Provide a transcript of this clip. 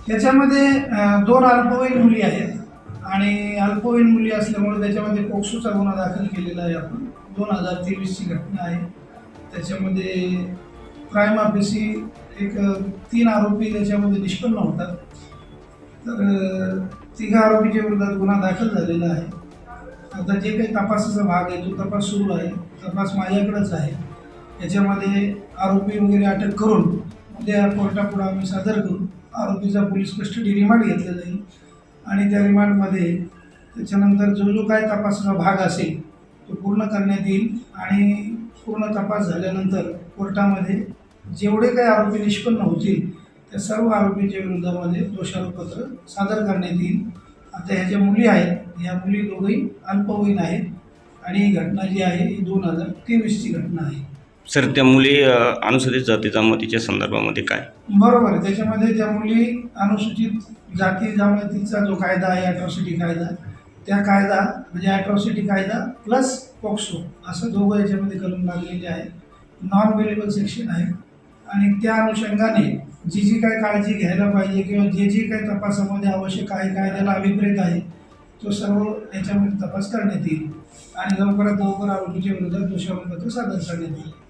त्याच्यामध्ये दोन अल्पवयीन मुली आहेत आणि अल्पवयीन मुली असल्यामुळे त्याच्यामध्ये पोक्सोचा गुन्हा दाखल केलेला आहे आपण. 2023ची घटना आहे. त्याच्यामध्ये क्राईम ऑफिसी एक 3 आरोपी त्याच्यामध्ये निष्पन्न होतात. तर 3 आरोपीच्या विरोधात गुन्हा दाखल झालेला आहे. आता जे काही तपासाचा भाग आहे तो तपास सुरू आहे. तपास माझ्याकडेच आहे. याच्यामध्ये आरोपी वगैरे अटक करून उद्या कोर्टापुढे आम्ही सादर करू. आरोपीचा पोलीस कस्टडी रिमांड घेतला जाईल आणि त्या रिमांडमध्ये त्याच्यानंतर जो जो काय तपासाचा भाग असेल तो पूर्ण करण्यात येईल आणि पूर्ण तपास झाल्यानंतर कोर्टामध्ये जेवढे काही आरोपी निष्पन्न होतील त्या सर्व आरोपींच्या विरोधामध्ये दोषारोपपत्र सादर करण्यात येईल. आता ह्या ज्या मुली आहेत, ह्या मुली दोघंही अल्पवयीन आहेत आणि ही घटना जी आहे ही 2023ची घटना आहे. सर, त्या मुली अनुसूचित जाती जमातीच्या संदर्भामध्ये काय? बरोबर आहे. त्याच्यामध्ये ज्या मुली अनुसूचित जाती जमातीचा जो कायदा आहे, ॲट्रॉसिटी कायदा, त्या कायदा म्हणजे ॲट्रॉसिटी कायदा प्लस पॉक्सो असं दोघं याच्यामध्ये कलम लागलेले आहे. नॉन अवेलेबल सेक्शन आहे आणि त्या अनुषंगाने जी जी काय काळजी घ्यायला पाहिजे किंवा जे काही तपासामध्ये आवश्यक आहे, कायद्याला अभिप्रेत आहे, तो सर्व याच्यामध्ये तपास करण्यात येईल आणि लवकरात लवकर आरोपीच्या विरोधात दोषारोपपत्र सादर करण्यात येईल.